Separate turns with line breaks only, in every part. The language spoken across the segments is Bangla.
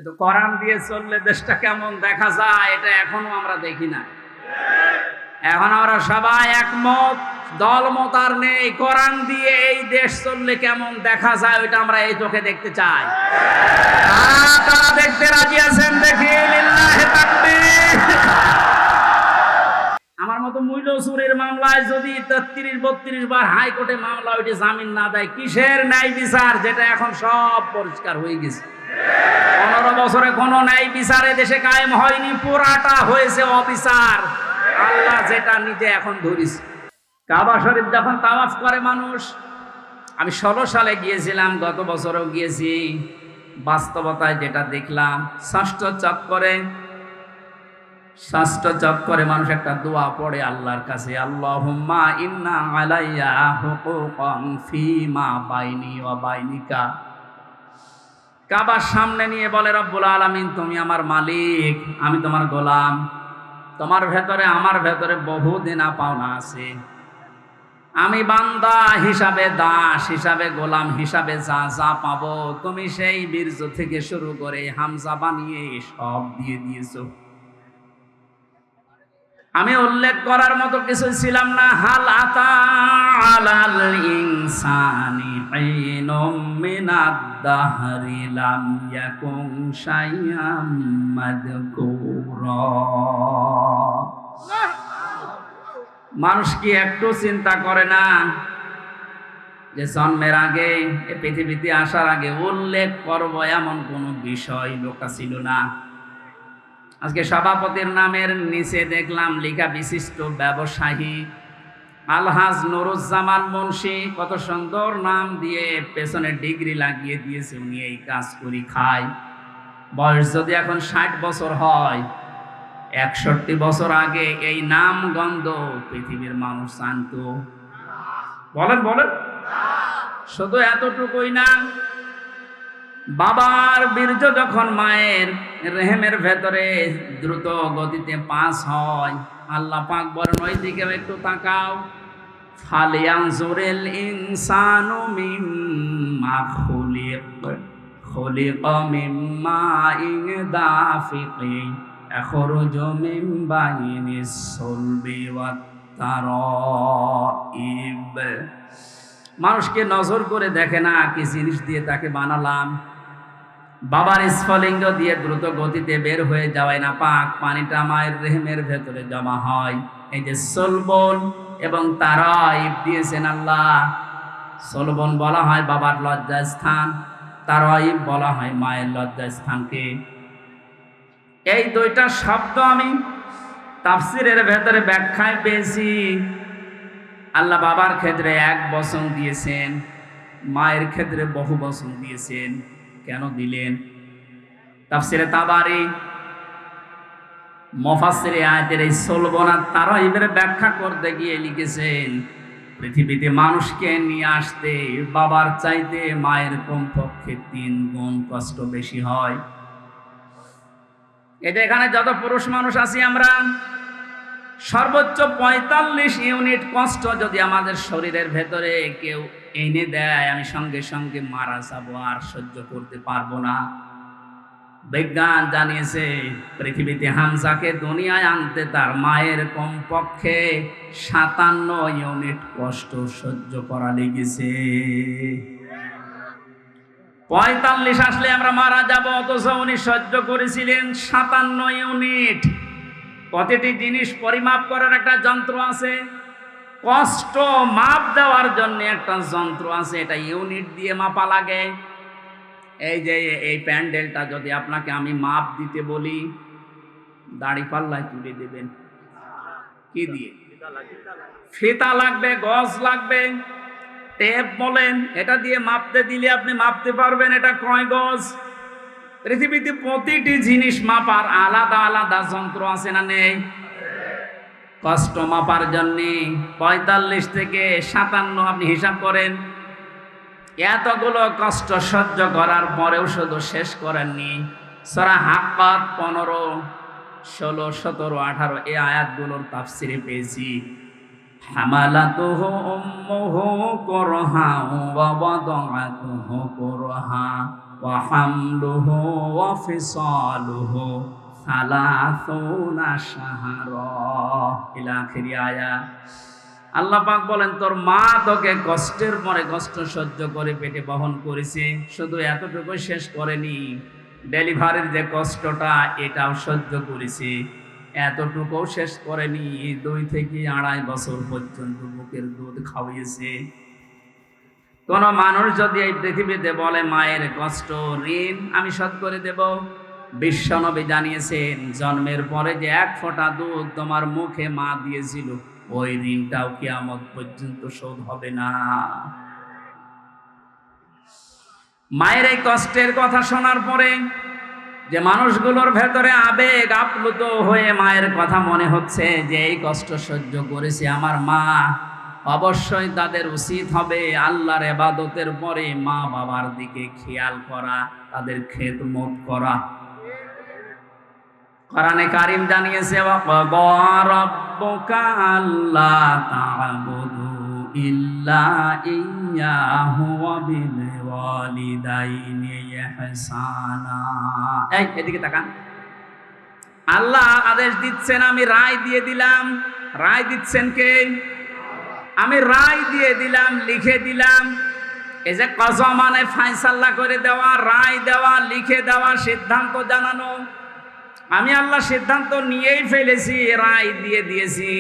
কিন্তু কোরআন দিয়ে চললে দেশটা কেমন দেখা যায় এটা এখনো আমরা দেখি না। এখন আমরা সবাই একমত, দলমত আর নেই। কোরআন দিয়ে এই দেশ চললে কেমন দেখা যায় ওইটা আমরা এই চোখে দেখতে চাই। কারা দেখতে রাজি আছেন দেখি? লিল্লাহি তাকবীর। আমার মতো মূল্য চুরির মামলায় যদি 33-32 বার হাইকোর্টে মামলা ওইটি জামিন না দেয়, কিসের ন্যায় বিচার? যেটা এখন সব পরিষ্কার হয়ে গেছে। 15 বছরে কোনো ন্যায় বিচার দেশে কায়েম হয়নি, পুরাটা হয়েছে অবিচার। আল্লাহ যেটা নিজে এখন ধরিস। কাবা শরীফ যখন তাওয়াফ করে মানুষ, আমি 16 সালে গিয়েছিলাম, গত বছরও গিয়েছি। বাস্তবতায় যেটা দেখলাম, ষষ্ঠ চক্করে মানুষ একটা দোয়া পড়ে আল্লাহর কাছে, আল্লাহুম্মা ইন্না আলাইয়া হুকুকান ফীমা বাইনি ওয়া বাইনিকা। কাবার সামনে নিয়ে বলে, রব্বুল আলামিন তুমি আমার মালিক, আমি তোমার গোলাম। তোমার ভেতরে আমার ভেতরে বহু দেনা পাওনা আছে। আমি বান্দা হিসাবে, দাস হিসাবে, গোলাম হিসাবে যা যা পাবো তুমি সেই বীর্য থেকে শুরু করে হামজা বানিয়ে সব দিয়ে দিয়েছো। আমি উল্লেখ করার মতো কিছু ছিলাম না। হাল আতা আলাল ইনসানি হিনুম মিনাদ দাহরি লাম ইয়াকুন শাইআম মাযকুরা। মানুষ কি একটু চিন্তা করে না যে জন্মের আগে, এ পৃথিবীতে আসার আগে উল্লেখ করব এমন কোন বিষয় লোকা ছিল না। আজকে সভাপতির নামের নিচে দেখলাম লেখা বিশিষ্ট ব্যবসায়ী আলহাজ নুরুজ্জামান মুন্সি। কত সুন্দর নাম দিয়ে পেছনে ডিগ্রি লাগিয়ে দিয়েছে, উনি এই কাজ করি খায়। বয়স যদি এখন 60 বছর হয়, 61 বছর আগে এই নাম গন্ধ পৃথিবীর মানুষ জানতো? বলেন বলেন। শুধু এতটুকুই না, বাবার বীর্য যখন মায়ের রেহেমের ভেতরে দ্রুত গতিতে পাস হয়, আল্লাহ পাক বলেন ওই দিকেও একটু তাকাও। ফালিয়ানজুরিল ইনসানু মিম্মা খুলিকা মিম্মা ইন দাফিকিন ইয়াখরুজু মিন বাইনিস সুলবি ওয়াত তারাইব। মানুষকে নজর করে দেখে না কি জিনিস দিয়ে তাকে বানালাম। বাবার স্ফলিঙ্গ দিয়ে দ্রুত গতিতে বের হয়ে যাওয়ায় না পাক পানিটা মায়ের রেহেমের ভেতরে জমা হয়। এই যে সলবন এবং তারাইব দিয়েছেন আল্লাহ। সলবন বলা হয় বাবার লজ্জাস্থান, তারাইব বলা হয় মায়ের লজ্জাস্থানকে। এই দুইটা শব্দ আমি তাফসিরের ভেতরে ব্যাখ্যায় পেয়েছি। আল্লাহ বাবার ক্ষেত্রে 1 বচন দিয়েছেন, মায়ের ক্ষেত্রে বহু বচন দিয়েছেন। কেন দিলেন? তাফসিরে তাবারি মুফাসসিরে আয়াতের এই সলবন আর তারাইবের ব্যাখ্যা করতে গিয়ে লিখেছেন, পৃথিবীতে মানুষকে নিয়ে আসতে বাবার চাইতে মায়ের কমপক্ষে 3 গুণ কষ্ট বেশি হয়। এটা এখানে যত পুরুষ মানুষ আছি আমরা, সর্বোচ্চ 45 ইউনিট কষ্ট যদি আমাদের শরীরের ভেতরে কেউ এনে দেয়, আমি সঙ্গে সঙ্গে মারা যাবো, আর সহ্য করতে পারবো না। বিজ্ঞান জানিয়েছে পৃথিবীতে হামজাকে দুনিয়ায় আনতে তার মায়ের কমপক্ষে 57 ইউনিট কষ্ট সহ্য করা লেগেছে। 45 আসলে আমরা মারা যাব, অথচ উনি সহ্য করেছিলেন 57 ইউনিট। প্রতিটি জিনিস পরিমাপ করার একটা যন্ত্র আছে, কষ্ট মাপ দেওয়ার জন্য একটা যন্ত্র আছে, এটা ইউনিট দিয়ে মাপা লাগে। এই যে এই প্যান্ডেলটা যদি আপনাকে আমি মাপ দিতে বলি, দাড়ি পাল্লায় তুলে দেবেন কি দিয়ে? ফিতা লাগবে, গজ লাগবে, টেপ বলেন, এটা দিয়ে মাপতে দিলে আপনি মাপতে পারবেন এটা কয় গজ। পৃথিবীতে প্রতিটি জিনিস মাপার আলাদা আলাদা যন্ত্র আছে না নেই? কষ্ট মাপার জন্য 45 থেকে 57 আপনি হিসাব করেন। এতগুলো কষ্ট সহ্য করার পরেও শুধু শেষ করেননি। সূরা হাক্কাত 15, 16, 17, 18 এই আয়াতগুলোর তাফসিরে পেয়েছি হামালাতুহু উম্মুহু কুরহা ওয়া ওয়াদাআতুহু কুরহা ওয়া হামলুহু ওয়া ফিসালুহু সালাসুনা শাহরা ইলা আখিরি আয়াত। আল্লাহ পাক বলেন, তোর মা তোকে কষ্টের পরে কষ্ট সহ্য করে পেটে বহন করেছে। শুধু এতটুকু শেষ করেনি, ডেলিভারির যে কষ্টটা এটাও সহ্য করেছে। এতটুকুও শেষ করেনি, 2 থেকে 2.5 বছর পর্যন্ত বুকের দুধ খাওয়িয়েছে। কোন মানুষ যদি এই পৃথিবীতে বলে মায়ের কষ্ট ঋণ আমি শোধ করে দেব, বিশ্বনবী জানিয়েছেন জন্মের পরে যে 1 ফোঁটা দুধ তোমার মুখে মা দিয়েছিল, ওই ঋণটাও কিয়ামত পর্যন্ত শোধ হবে না। মায়ের এই কষ্টের কথা শোনার পরে যে মানুষগুলোর ভেতরে আবেগ আপ্লুত হয়ে মায়ের কথা মনে হচ্ছে যে এই কষ্ট সহ্য করেছে আমার মা, অবশ্যই তাদের উচিত হবে আল্লাহর ইবাদতের পরে মা বাবার দিকে খেয়াল করা, তাদের খেদমত করা। কোরআনে কারীম জানিয়েছে, ওয়া রাব্বুকা আল্লা তা'বুদু ইল্লা ইয়্যাহু ওয়া বিল ওয়ালিদাইনি ইহসানা। এই এদিকে তাকান। আল্লাহ আদেশ দিচ্ছেন, আমি রায় দিয়ে দিলাম। রায় দিচ্ছেন কে? আমি রায় দিয়ে দিলাম, লিখে দিলাম। এই যে কযা মানে ফয়সালা করে দেওয়া, রায় দেওয়া, লিখে দেওয়া, সিদ্ধান্ত জানানো। আমি আল্লাহ সিদ্ধান্ত নিয়েই ফেলেছি, রায় দিয়ে দিয়েছি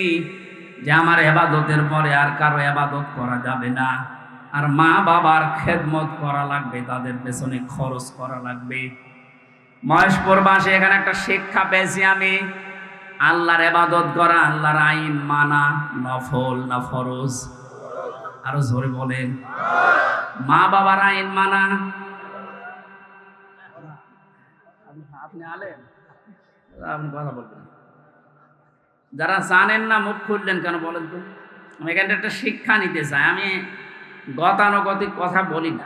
যে আমার ইবাদতের পরে আর কারো ইবাদত করা যাবে না, আর মা বাবার খেদমত করা লাগবে, তাদের পেছনে খরচ করা লাগবে। মহেশপুর বাসী এখানে একটা শিক্ষা পেয়েছি আমি, আল্লাহর ইবাদত করা, আল্লাহর আইন মানা নফল না ফরজ? আরো জোরে বলেন। মা বাবার আইন মানা। আপনি আলেম, আপনি কথা বলবেন। যারা জানেন না মুখ খুললেন কেন বলেন তো? আমি এখানে একটা শিক্ষা নিতে চাই, আমি গতানুগতিক কথা বলি না।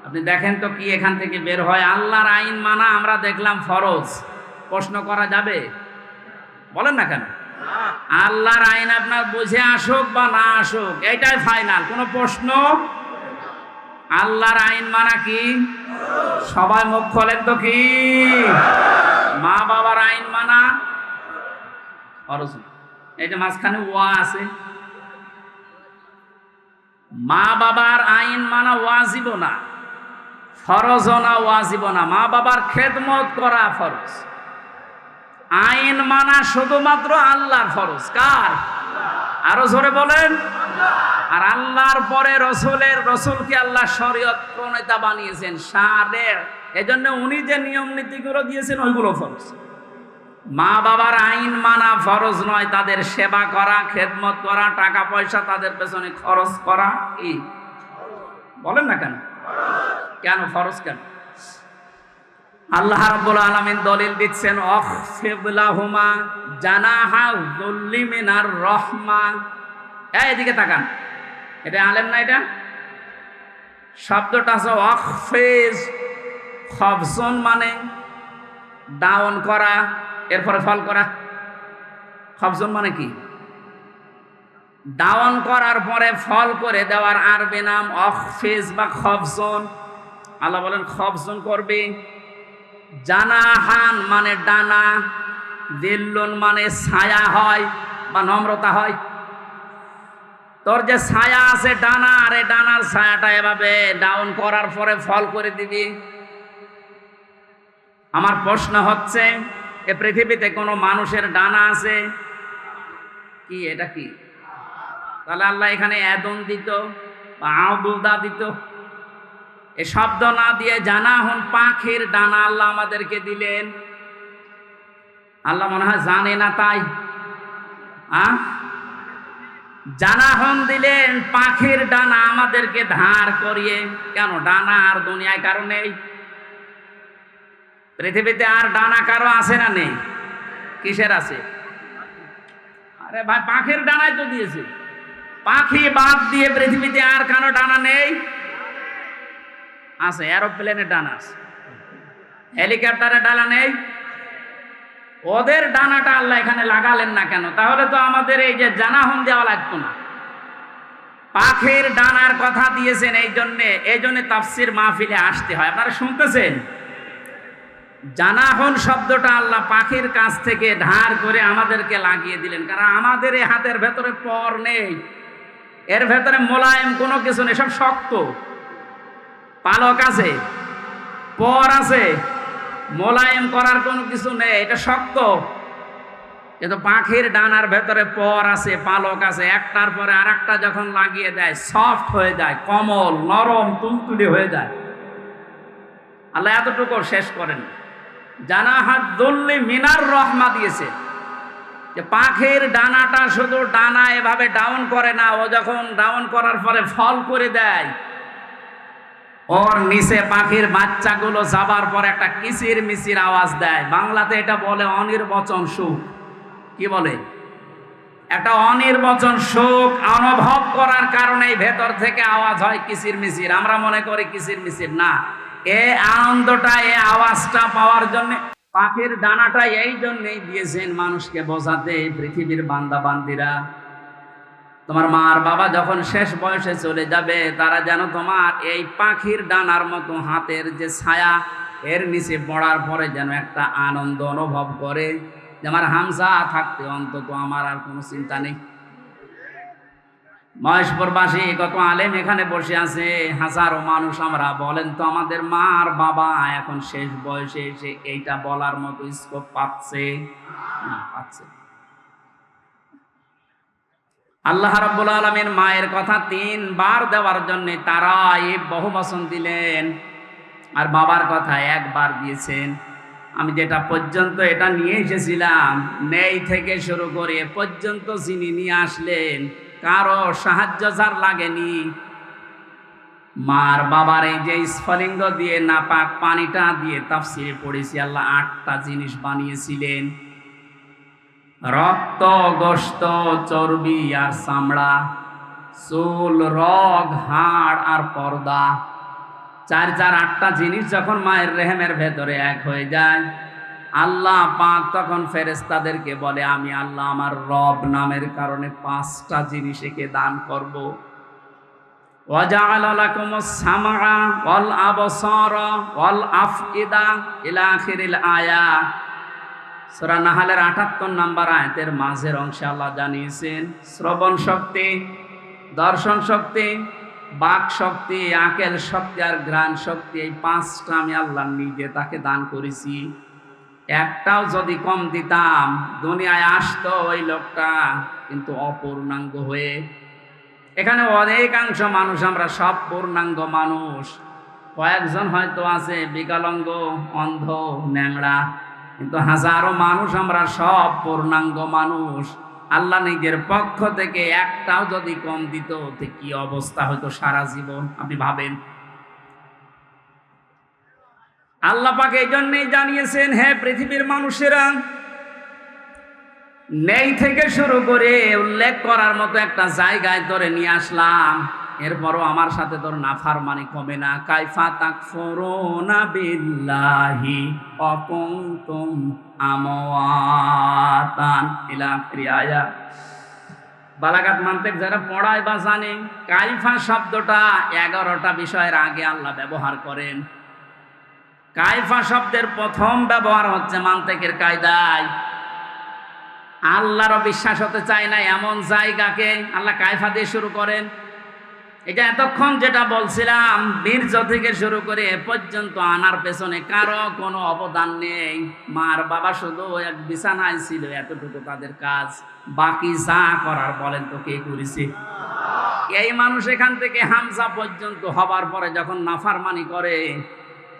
আপনি দেখেন তো কি এখান থেকে বের হয়। আল্লাহর আইন মানা আমরা দেখলাম ফরজ, প্রশ্ন করা যাবে? বলেন না কেন? আল্লাহর আইন আপনার বুঝে আসুক বা না আসুক, এটাই ফাইনাল, কোনো প্রশ্ন। আল্লাহর আইন মানা কি? সবাই মুখ খোলেন তো কি? মা বাবার আইন মানা ফরজ। এই যে মাঝখানে ওয়া আছে, মা বাবার আইন মানা ওয়াজিব না, ফরজ না, ওয়াজিব না। মা বাবার খেদমত করা ফরজ, আইন মানা শুধুমাত্র আল্লাহর ফরজ। কার? আরো জোরে বলেন। আর আল্লাহর পরে রসুলকে আল্লাহ শরীয়ত প্রণেতা বানিয়েছেন, শারে। এজন্য উনি যে নিয়ম নীতিগুলো দিয়েছেন ওইগুলো ফরজ। মা বাবার আইন মানা ফরজ নয়, তাদের সেবা করা, খেদমত করা, টাকা পয়সা তাদের পেছনে খরচ করা কি? বলেন না কেন? কেন ফরজ কেন? আল্লাহ রাব্বুল আলামিন দলিল দিচ্ছেন, আখফিদ লাহুমা জানাহা যুল্লি মিনার রাহমা। এদিকে তাকান, এটা আলেম না? এটা শব্দটা আছে আখফিজ, খফজন মানে ডাউন করা, এরপরে ফল করা। খফজন মানে কি? ডাউন করার পরে ফল করে দেওয়ার আরবি নাম আখফিজ বা খফজন। আল্লাহ বলেন খফজন করবে। জানাহান মানে ডানা, দিল্লুন মানে ছায়া হয় বা নম্রতা হয়। তোর যে ছায়া আছে ডানা, আর এই ডানার ছায়াটা এভাবে ডাউন করার পরে ফল করে দিবি। আমার প্রশ্ন হচ্ছে, এ পৃথিবীতে কোনো মানুষের ডানা আছে কি? এটা কি? তাহলে আল্লাহ এখানে এদন দিত বা আবুদা দিত, এ শব্দ না দিয়ে জানাহুন পাখির ডানা আল্লাহ আমাদেরকে দিলেন। আল্লাহ মনে হয় জানে না তাই জানাহুন দিলেন পাখির ডানা আমাদেরকে ধার করিয়ে। কেন? ডানা আর দুনিয়ায় কারো নেই? পৃথিবীতে আর ডানা কারো আছে না নেই? কিসের আছে? আরে ভাই পাখির ডানায় তো দিয়েছে। পাখি বাদ দিয়ে পৃথিবীতে আর কারো ডানা নেই? আছে, এরোপ্লেনের ডানা আছে, হেলিকপ্টারের ডানা নেই? ওদের ডানাটা আল্লাহ এখানে লাগালেন না কেন? তাহলে তো আমাদের এই যে জানাহুন দেওয়া লাগতো না। পাখির ডানার কথা দিয়েছেন এই জন্য তাফসীর মাহফিলে আসতে হয়। আপনারা শুনতেছেন? জানাহুন শব্দটা আল্লাহ পাখির কাছ থেকে ধার করে আমাদেরকে লাগিয়ে দিলেন, কারণ আমাদের এই হাতের ভেতরে পর নেই, এর ভেতরে মোলায়েম কোনো কিছু নেই, সব শক্ত। পালক আছে, পর আছে, মোলায়েম করার কোনো কিছু নেই, এটা শক্ত। কিন্তু পাখির ডানার ভেতরে পর আছে, পালক আছে, একটার পরে আর একটা যখন লাগিয়ে দেয় সফট হয়ে যায়, কোমল নরম তুলতুলে হয়ে যায়। আল্লাহ এতটুকু শেষ করেন, জানাহাত দুল্লি মিনার রহমা দিয়েছে, যে পাখির ডানাটা শুধু ডানা এভাবে ডাউন করে না, ও যখন ডাউন করার পরে ফল করে দেয়, ওর নিচে পাখির বাচ্চাগুলো যাবার পর একটা কিচির মিচির আওয়াজ দেয়। বাংলাতে এটা বলে অনির্বচন সুখ। কি বলে? একটা অনির্বচন সুখ অনুভব করার কারণে ভেতর থেকে আওয়াজ হয় কিচির মিচির। আমরা মনে করি কিচির মিচির না, এই আনন্দটা, এই আওয়াজটা পাওয়ার জন্য পাখির ডানাটা এই জন্যই দিয়েছেন মানুষকে বোঝাতে, পৃথিবীর বান্দা বান্দিরা, তোমার মা আর বাবা যখন শেষ বয়সে চলে যাবে, তারা যেন তোমার এই পাখির ডানার মতো হাতের যে ছায়া এর নিচে পড়ার পরে যেন একটা আনন্দ অনুভব করে, যে আমার হামজা থাকতে অন্তত আমার আর কোনো চিন্তা নেই। মহেশপুরবাসী কত আলেম এখানে বসে আছে, হাজারো মানুষ আমরা, বলেন তো আমাদের মা আর বাবা এখন শেষ বয়সে এসে এইটা বলার মতো স্কোপ পাচ্ছে না? পাচ্ছে। আল্লাহ রাব্বুল আলামিন মায়ের কথা 3 বার দেওয়ার জন্য তারা এই বহু বচন দিলেন, আর বাবার কথা 1 বার দিয়েছেন। আমি যেটা পর্যন্ত এটা নিয়ে এসেছিলাম, নেই থেকে শুরু করে এ পর্যন্ত যিনি নিয়ে আসলেন, কারো সাহায্য যার লাগেনি। মার বাবার এই যে স্ফলিঙ্গ দিয়ে নাপাক পানিটা দিয়ে তাফসীরে পড়েছি, আল্লাহ 8টা জিনিস বানিয়েছিলেন: রক্ত, গোশত, চর্বি আর চামড়া, চুল, রগ, হাড় আর পর্দা। 8টা জিনিস যখন মায়ের রেহেমের ভেতরে এক হয়ে যায়, আল্লাহ পাক তখন ফেরেশতাদেরকে বলে, আমি আল্লাহ আমার রব নামের কারণে 5টা জিনিস একে দান করব। ওয়াজআলা লাকুমুস সামআ ওয়াল আবসারা ওয়াল আফইদা ইলা আখিরিল আয়াত। সূরা নাহলের 78 নম্বর আয়াতের মাঝের অংশে আল্লাহ জানিয়েছেন, শ্রবণ শক্তি, দর্শন শক্তি, বাক শক্তি, আকেল শক্তি আর ঘ্রাণ শক্তি, এই 5টা আমি আল্লাহ নিজে তাকে দান করেছি। একটাও যদি কম দিতাম, দুনিয়ায় আসতো ওই লোকটা কিন্তু অপূর্ণাঙ্গ হয়ে। এখানে অনেকাংশ মানুষ, আমরা সব পূর্ণাঙ্গ মানুষ, কয়েকজন হয়তো আছে বিকলাঙ্গ, অন্ধ, ন্যাংড়া, কিন্তু হাজারো মানুষ আমরা সব পূর্ণাঙ্গ মানুষ। আল্লাহ নিজের পক্ষ থেকে একটাও যদি কম দিত, তো কি অবস্থা হয়তো সারা জীবন, আপনি ভাবেন। আল্লাহ পাক এই জন্যই জানিয়েছেন, হে পৃথিবীর মানুষেরা, নেই থেকে শুরু করে উল্লেখ করার মতো একটা জায়গায় ধরে নিয়ে আসলাম, এরপরও আমার সাথে তোর নাফরমানি কমে না। কাইফা তাকফুরুনা বিল্লাহি ওয়া কুনতুম আমওয়াতান ইলা আখিরি আয়াত। বালাগাত মান্তিক যারা পড়ায় বা জানে, কাইফা শব্দটা 11টা বিষয়ের আগে আল্লাহ ব্যবহার করেন। কাইফা শব্দের প্রথম ব্যবহার হচ্ছে মান্তিকের কায়দায়। আল্লাহরও বিশ্বাস হতে চায় না এমন জায়গাকে আল্লাহ কাইফা দিয়ে শুরু করেন। এটা এতক্ষণ যেটা বলছিলাম, বীর্য থেকে শুরু করে এ পর্যন্ত আনার পেছনে কারো কোনো অবদান নেই। মার বাবা শুধু এক বিছানায় ছিল, এতটুকু তাদের কাজ। বাকি যা করার বলেন তো কে করেছে? এই মানুষ এখান থেকে হামজা পর্যন্ত হবার পরে যখন নাফরমানি করে,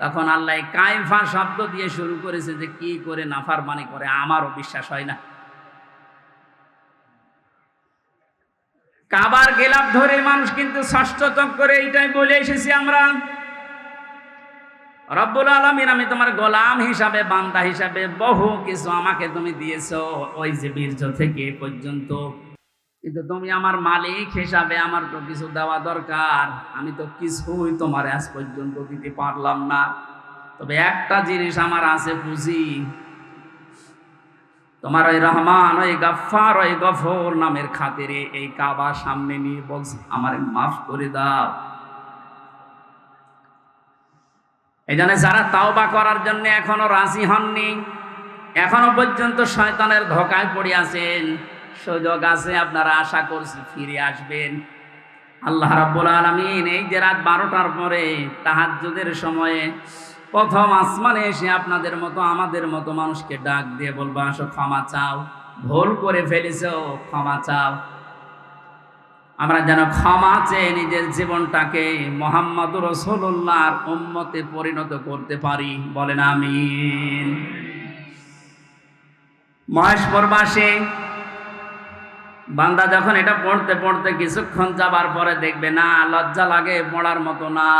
তখন আল্লাহ কাইফা শব্দ দিয়ে শুরু করেছে, যে কি করে নাফরমানি করে আমারও বিশ্বাস হয় না। কাবার গেলাপ ধরে মানুষ কিন্তু ষষ্ঠ চক্করে এইটাই বলে এসেছি আমরা, রব্বুল আলামিন, আমি তোমার গোলাম হিসাবে, বান্দা হিসাবে বহু কিছু আমাকে তুমি দিয়েছো, ওই যে বীর্য থেকে পর্যন্ত, কিন্তু তুমি আমার মালিক হিসাবে আমার তো কিছু দেওয়া দরকার। আমি তো কিছুই তোমার আজ পর্যন্ত দিতে পারলাম না। তবে একটা জিনিস আমার আছে, পুঁজি। তোমার ওই রহমান, ওই গাফফার, ওই গফর নামের খাতিরে এই কাবা সামনে নিয়ে বলছে আমারে মাফ করে দাও। এই জন্য যারা তাওবা করার জন্য এখনো রাজি হননি, এখনো পর্যন্ত শয়তানের ধোঁকায় পড়ে আছেন, সুযোগ আছে, আপনারা আশা করছি ফিরে আসবেন। আল্লাহ রাব্বুল আলামিন এই যে রাত 12টার পরে তাহাজ্জুদের সময়ে প্রথম আসমানে এসে আপনাদের মতো আমাদের মতো মানুষকে ডাক দিয়ে বলবো আসো ক্ষমা চাও, ভুল করে ফেলেছো ক্ষমা চাও। আমরা যেন ক্ষমা চেয়ে নিজের জীবনটাকে মুহাম্মদুর রাসূলুল্লাহর উম্মতে পরিণত করতে পারি, বলেন আমিন। মহেশপুর মাসে বান্দা যখন এটা পড়তে পড়তে কিছুক্ষণ যাবার পরে দেখবে না লজ্জা লাগে, পড়ার মতো না,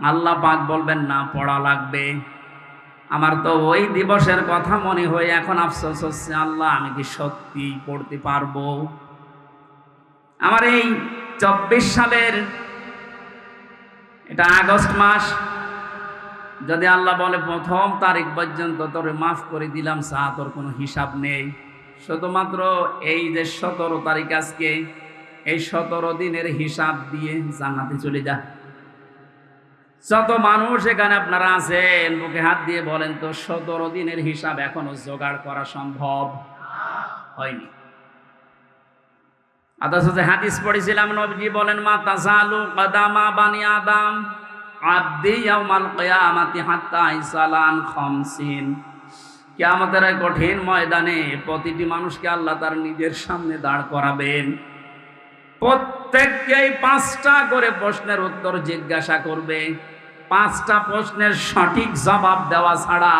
আল্লাহ পাক বলবেন না পড়া লাগবে। আমার তো ওই দিবসের কথা মনে হয়ে এখন আফসোস হচ্ছে, আল্লাহ আমি কি সত্যি পড়তে পারবো? আমার এই 24 সালের এটা আগস্ট মাস, যদি আল্লাহ বলে প্রথম তারিখ পর্যন্ত তোরে মাফ করে দিলাম, তোর কোনো হিসাব নেই, শুধুমাত্র এই যে 17 তারিখ আজকে, এই 17 দিনের হিসাব দিয়ে জান্নাতে চলে যা। যত মানুষ এখানে আপনারা আছেন বুকে হাত দিয়ে বলেন তো 17 দিনের হিসাব এখনো জোগাড় করা সম্ভব হয়নি। অথচ যে হাদিস পড়েছিলাম নবীজি বলেন মা তাসালু কদামা বানি আদম আব্দি ইয়াউমাল কিয়ামাতি হাত্তা ইসালান খামসিন। কিয়ামতের কঠিন ময়দানে প্রতিটি মানুষকে আল্লাহ তার নিজের সামনে দাঁড় করাবেন, প্রত্যেককেই 5টা করে প্রশ্নের উত্তর জিজ্ঞাসা করবে। 5টা প্রশ্নের সঠিক জবাব দেওয়া ছাড়া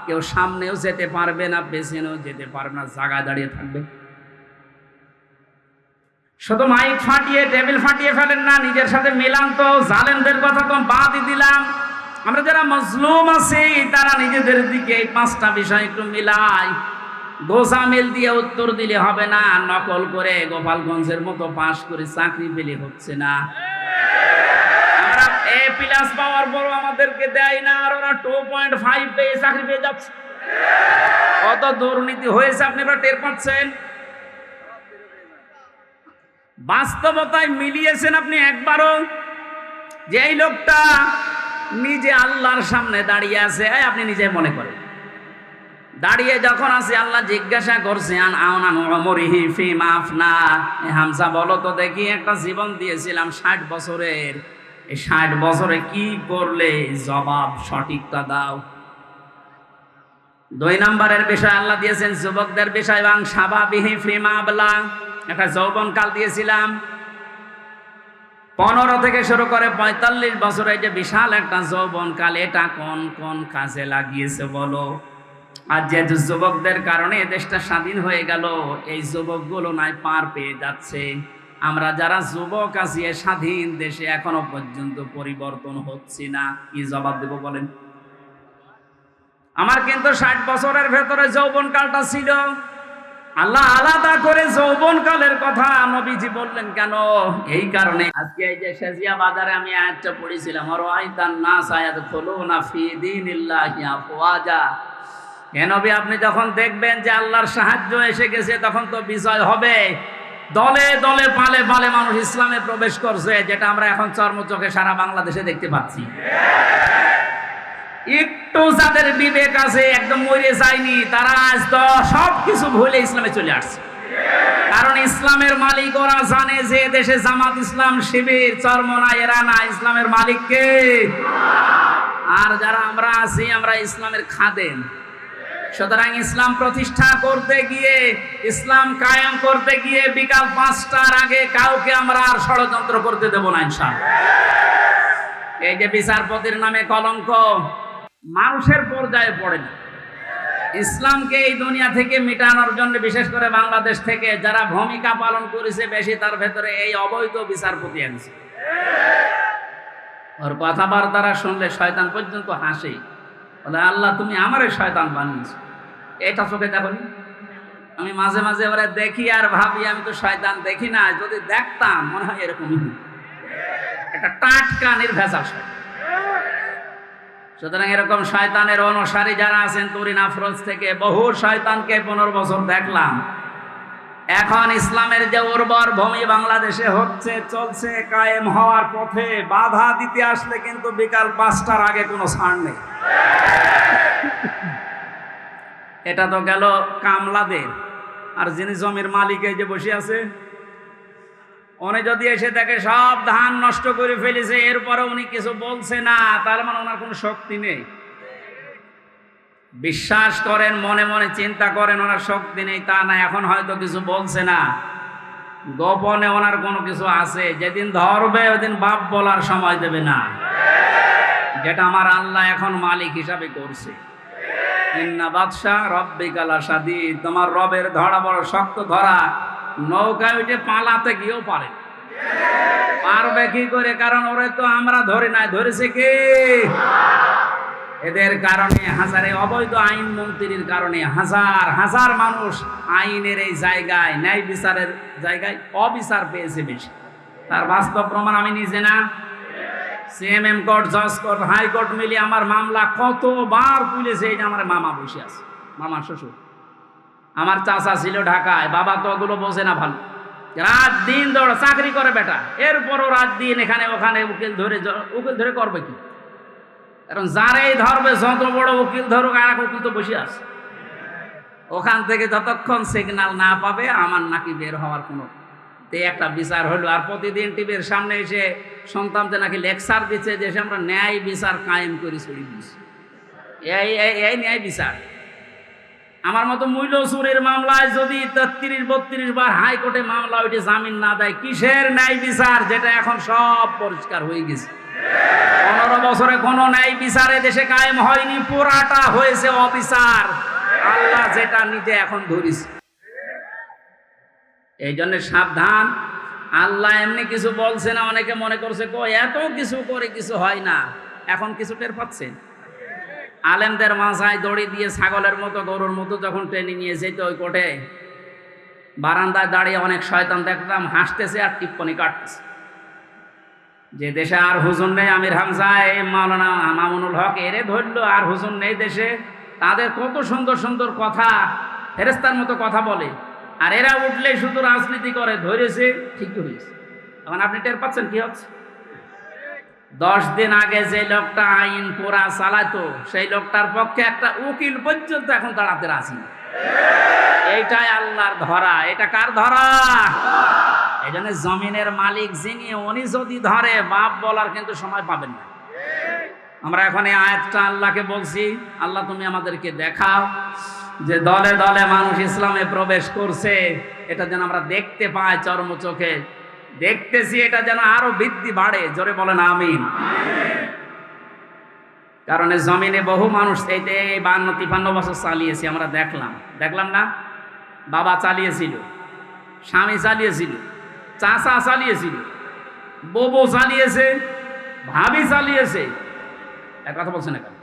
কেউ সামনেও যেতে পারবে না, পেছনেও যেতে পারবে না, জায়গায় দাঁড়িয়ে থাকবে। শুধু মাইক ফাটিয়ে টেবিল ফাটিয়ে ফেলেন না, নিজের সাথে মিলান তো। জালেমদের কথা তো বাদই দিলাম, আমরা যারা মজলুম আছি তারা নিজেদের দিকে এই 5টা বিষয় একটু মিলাই। গোসামিল দিয়ে উত্তর দিলে হবে না, নকল করে গোপালগঞ্জের মতো পাশ করে চাকরি পেলে হচ্ছে না। আমরা A+ পাওয়ার পরও আমাদেরকে দেয় না, আর ওরা 2.5 পেয়ে চাকরি পেয়ে যাচ্ছে। কত দুর্নীতি হয়েছে আপনারা টের পাচ্ছেন। বাস্তবতায় মিলিয়েছেন আপনি একবারও যে এই লোকটা নিজে আল্লাহর সামনে দাঁড়িয়ে আছে? আপনি নিজে মনে করেন দাঁড়িয়ে যখন আছে, আল্লাহ জিজ্ঞাসা করছেন আওনান উমরিহি ফিমা আফনা, হামজা বলো তো দেখি, একটা জীবন দিয়েছিলাম 60 বছরের, এই 60 বছরে কি করলে? জবাব সঠিকটা দাও। 2 নম্বরের বিষয় আল্লাহ দিয়েছেন যুবকদের বিষয়, এবং শাবাবিহি ফিমা আবলা, একটা যৌবনকাল দিয়েছিলাম। 15 থেকে শুরু করে 45 বছর, এই যে বিশাল একটা যৌবনকাল, এটা কোন কোন কাজে লাগিয়েছে বলো? আর যে যুবকদের কারণে দেশটা স্বাধীন হয়ে গেল, এই যুবকগুলো নাই পার পেয়ে যাচ্ছে। আমরা যারা যুবক আছি স্বাধীন দেশে এখনো পর্যন্ত পরিবর্তন হচ্ছে না, কি জবাব দেব বলেন? আমার কিন্তু 60 বছরের ভেতরে যৌবনকালটা ছিল। আল্লাহ আলাদা করে যৌবনকালের কথা নবীজি বললেন কেন? এই কারণে আজকে এই যে শেজিয়া বাজারে আমি আয়াতটা পড়েছিলাম, আর আইতান নাস ইয়াদখুলুনা ফি দীনিল্লাহি আফওয়াজা। হে নবী, আপনি যখন দেখবেন যে আল্লাহর সাহায্য এসে গেছে, তখন তো বিজয় হবে। দলে দলে পালে পালে মানুষ ইসলামে প্রবেশ করছে, যেটা আমরা এখন চর্মচোখে সারা বাংলাদেশে দেখতে পাচ্ছি। একটু যাদের বিবেক আছে, একদম মরে যায়নি, তারা আজ তো সব কিছু ভুলে ইসলামে চলে আসছে। কারণ ইসলামের মালিক ওরা জানে যে দেশে জামাত ইসলাম শিবির চরমনা এরা না, ইসলামের মালিক কে? আর যারা আমরা আছি, আমরা ইসলামের খাদেম। সুতরাং ইসলাম প্রতিষ্ঠা করতে গিয়ে, ইসলাম কায়েম করতে গিয়ে বিকাল 5টার আগে কাউকে আমরা আর ষড়যন্ত্র করতে দেব না ইনশাআল্লাহ। এই যে বিচারপতির নামে কলঙ্ক মানুষের পর্যায়ে পড়ে না। ইসলামকে এই দুনিয়া থেকে মিটানোর জন্য বিশেষ করে বাংলাদেশ থেকে যারা ভূমিকা পালন করেছে বেশি, তার ভেতরে এই অবৈধ বিচারপতি আছে। ওর কথাবার্তা শুনলে শয়তান পর্যন্ত হাসে, বলে আল্লাহ তুমি আমারে শয়তান বানিয়েছো। এটা চোখে দেখনি? আমি মাঝে মাঝে ওরা দেখি আর ভাবি আমি তো শয়তান দেখি না, যদি দেখতাম মনে হয় এরকমই। একটা টাটকা নির্ভেজাল শয়তান। সুতরাং এরকম শয়তানের অনুসারী যারা আছেন তুরিন আফরোজ থেকে বহু শয়তানকে 15 বছর দেখলাম। এখন ইসলামের যে উর্বর ভূমি বাংলাদেশে হচ্ছে, চলছে, কায়েম হওয়ার পথে বাধা দিতে আসলে কিন্তু বিকাল 5টার আগে কোনো ছাড় নেই। এটা তো গেল কামলাদের। আর যিনি জমির মালিক এই যে বসে আছে, উনি যদি এসে দেখে সব ধান নষ্ট করে ফেলেছে, এরপরে উনি কিছু বলছে না, তার মানে ওনার কোনো শক্তি নেই। বিশ্বাস করেন, মনে মনে চিন্তা করেন ওনার শক্তি নেই তা না, এখন হয়তো কিছু বলছে না, গোপনে ওনার কোনো কিছু আছে। যেদিন ধরবে ওদিন বাপ বলার সময় দেবে না, যেটা আমার আল্লাহ এখন মালিক হিসাবে করছে। ইন্না বাদশা রব্বিকা লাশাদীদ, তোমার রবের ধরা বড় শক্ত ধরা। নৌকায় উঠে পালাতে গিয়েও পারবে কি করে? কারণ ওরে তো আমরা ধরি নাই, ধরেছে কে? এদের কারণে হাজারে অবৈধ আইন মন্ত্রীর কারণে হাজার হাজার মানুষ আইনের এই জায়গায়, ন্যায় বিচারের জায়গায় অবিচার পেয়েছে বেশি। তার বাস্তব প্রমাণ আমি নিজে না, সিএমএম কোর্ট, জজ কোর্ট, হাইকোর্ট মিলিয়ে আমার মামলা কতবার তুলেছে। এই যে আমার মামা বসে আছে, মামা শ্বশুর, আমার চাচা ছিল ঢাকায়, বাবা তো ওগুলো বোঝে না ভালো, রাত দিন দৌড় চাকরি করে বেটা, এরপরও রাত দিন এখানে ওখানে উকিল ধরে করবে কি? কারণ যারাই ধরবে, যত বড় উকিল ধরুক, আর এক উকিল তো বসে আছে ওখান থেকে, যতক্ষণ সিগন্যাল না পাবে আমার নাকি বের হওয়ার কোনো একটা বিচার হলো। আর প্রতিদিন টিভির সামনে এসে সন্তানদের নাকি লেকচার দিচ্ছে যে আমরা ন্যায় বিচার কায়েম করি, ছড়ি দিচ্ছি। এই ন্যায় বিচার। আমার মতো মূল্য চুরির মামলায় যদি 33-32 বার হাইকোর্টে মামলা ওইটা জামিন না দেয়, কিসের ন্যায় বিচার? যেটা এখন সব পরিষ্কার হয়ে গেছে। 15 বছরে কোনো ন্যায় বিচারে দেশে কায়েম হয়নি, পুরাটা হয়েছে অবিচার। আল্লাহ যেটা নিজে এখন ধরিস। এই জন্য সাবধান, আল্লাহ এমনি কিছু বলছে না। অনেকে মনে করছে এত কিছু করে কিছু হয় না, এখন কিছু টের পাচ্ছেন। আলেমদের মাথায় দড়ি দিয়ে ছাগলের মতো, গরুর মতো যখন ট্রেনে নিয়ে যেত ওই কোর্টে, বারান্দায় দাঁড়িয়ে অনেক শয়তান দেখতাম হাসতেছে আর টিপ্পনি কাটতেছে। যে দেশে আর হুজুর নেই, আমির হামজা, এই মাওলানা মামুনুল হক, এরে ধরলো, আর হুজুর নেই দেশে। তাদের কত সুন্দর সুন্দর কথা, ফেরেস্তার মতো কথা বলে, আর এরা উঠলে শুধু রাজনীতি করে। ধরেছে, ঠিকই হয়েছে। এখন আপনি টের পাচ্ছেন কি হচ্ছে? 10 দিন আগে যে লোকটা আইন পুরা চালাতো, সেই লোকটার পক্ষে একটা উকিল পর্যন্ত এখন দাঁড়াতে রাজি। এইটাই আল্লাহর ধরা। এটা কার ধরা? এই জন্য জমিনের মালিক যিনি, উনি যদি ধরে, বাপ বলার কিন্তু সময় পাবেন না। আমরা এখন এই আয়াতটা আল্লাহকে বলছি, আল্লাহ তুমি আমাদেরকে দেখাও যে দলে দলে মানুষ ইসলামে প্রবেশ করছে, এটা যেন আমরা দেখতে পাই, চর্ম চোখে দেখতেছি, এটা যেন আরো বৃদ্ধি বাড়ে। জোরে বলেন আমিন। কারণ জমিনে বহু মানুষ এই 52-53 বছর চালিয়েছে, আমরা দেখলাম না? বাবা চালিয়েছিল, স্বামী চালিয়েছিল, চাচা চালিয়েছিল, বউ চালিয়েছে, ভাবি চালিয়েছে। এক কথা বলছে না কেন?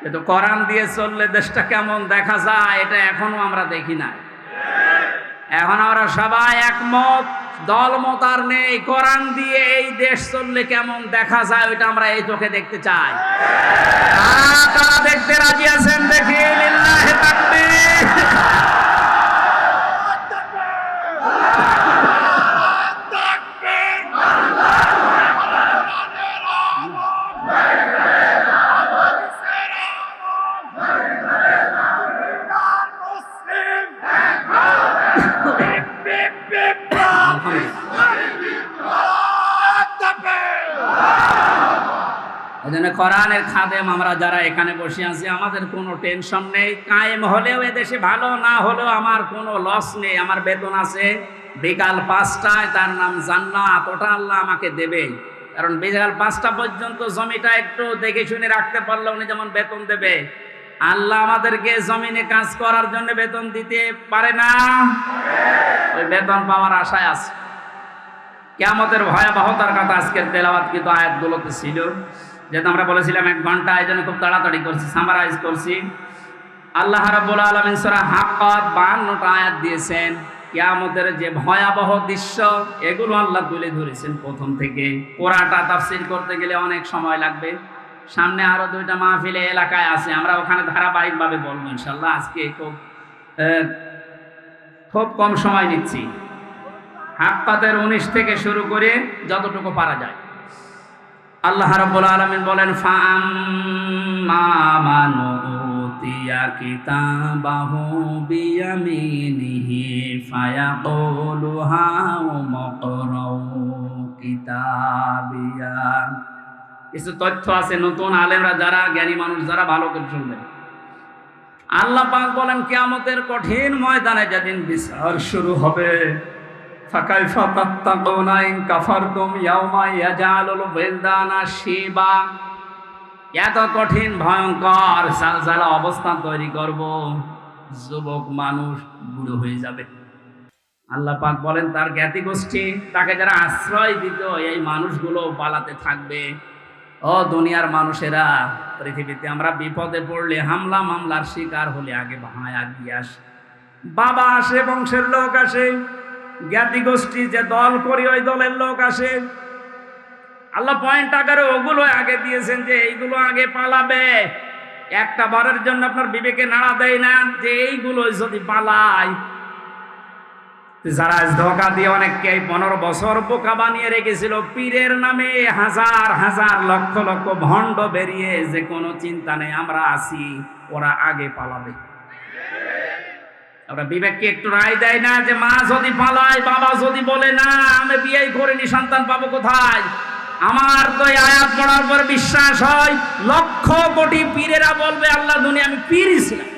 কিন্তু কোরআন দিয়ে চললে দেশটা কেমন দেখা যায়, এটা এখনো আমরা দেখি না। এখন আমরা সবাই একমত, দলমত আর নেই। কোরআন দিয়ে এই দেশ চললে কেমন দেখা যায়, ওইটা আমরা এই চোখে দেখতে চাই। কারা দেখতে রাজি আছেন দেখি? লিল্লাহি তাকবীর। এজন্য কোরআনের খাদেম আমরা যারা এখানে বসে আছি, আমাদের কোনো টেনশন নেই। কায়েম হলেও এদেশে ভালো, না হলেও আমার কোনো লস নেই। আমার বেতন আছে বিকাল 5টায়, তার নাম জান্নাত। ওটা আল্লাহ আমাকে দেবে। কারণ বিকাল 5টা পর্যন্ত জমিটা একটু দেখে শুনে রাখতে পারলে উনি যেমন বেতন দেবে, আল্লাহ আমাদেরকে জমিনে কাজ করার জন্য বেতন দিতে পারে না? ওই বেতন পাওয়ার আশায় আছে। কিয়ামতের ভয়াবহতার কথা আজকের তেলাওয়াত কিন্তু আয়াতগুলোতে ছিল। যেহেতু আমরা বলেছিলাম 1 ঘন্টা, এই জন্য খুব তাড়াতাড়ি করছি, সামারাইজ করছি। আল্লাহ রাব্বুল আলামিন সূরা হাক্কাত 52টা আয়াত দিয়েছেন। কিয়ামতের যে ভয়াবহ দৃশ্য, এগুলো আল্লাহ তুলে ধরেছেন প্রথম থেকে। পুরাটা তাফসীর করতে গেলে অনেক সময় লাগবে। সামনে আরো 2টা মাহফিলে এলাকায় আছে, আমরা ওখানে ধারাবাহিকভাবে বলবো ইনশাল্লাহ। আজকে খুব কম সময় নিচ্ছি, হাক্কাতের 19 থেকে শুরু করে যতটুকু পারা যায়। আল্লাহ রাব্বুল আলামিন বলেন, ফাআম্মা মান উতিয়া কিতাবাহু বিয়ামিনিহি ফায়াকুলু হাউমুকরাউ কিতাবিয়া। কিছু তথ্য আছে, নতুন আলেমরা যারা, জ্ঞানী মানুষ যারা ভালো করে শুনবেন। আল্লাহ পাক বলেন, কিয়ামতের কঠিন ময়দানে যেদিন বিচার শুরু হবে, ফাকাইফা তাত্তাকুনা ইন কাফারতুম ইয়াওমা ইয়াজালুল ওয়িলদানা শিবা। এত কঠিন ভয়ঙ্কর সালসালা অবস্থা তৈরি করব, যুবক মানুষ বুড়ো হয়ে যাবে। আল্লাহ পাক বলেন, তার জ্ঞাতি গোষ্ঠী, তাকে যারা আশ্রয় দিত, এই মানুষগুলো পালাতে থাকবে। ও দুনিয়ার মানুষেরা, পৃথিবীতে আমরা বিপদে পড়লে, হামলা মামলার শিকার হলে আগে ভাই আগিয়ে আসে, বাবা আসে, বংশের লোক আসে, জ্ঞাতি গোষ্ঠী যে দল করি ওই দলের লোক আসে। আল্লাহ পয়েন্ট আকারে ওগুলো আগে দিয়েছেন যে এইগুলো আগে পালাবে। একটা বারের জন্য আপনার বিবেকে নাড়া দেয় না যে এইগুলো যদি পালায়? যারা ধোঁকা দিয়ে অনেককে 15 বছর বোকা বানিয়ে রেখেছিল, পীরের নামে হাজার হাজার লক্ষ লক্ষ ভণ্ড বেরিয়ে, যে কোনো চিন্তা নেই আমরা আছি, ওরা আগে পালাবে। আমরা বিবেককে একটু রায় দেয় না যে মা যদি পালায়, বাবা যদি বলে না আমি বিয়ে করিনি, সন্তান পাবো কোথায়? আমার তো এই আয়াত পড়ার পর বিশ্বাস হয়, লক্ষ কোটি পীরেরা বলবে আল্লাহ দুনিয়া আমি পীরই ছিলাম,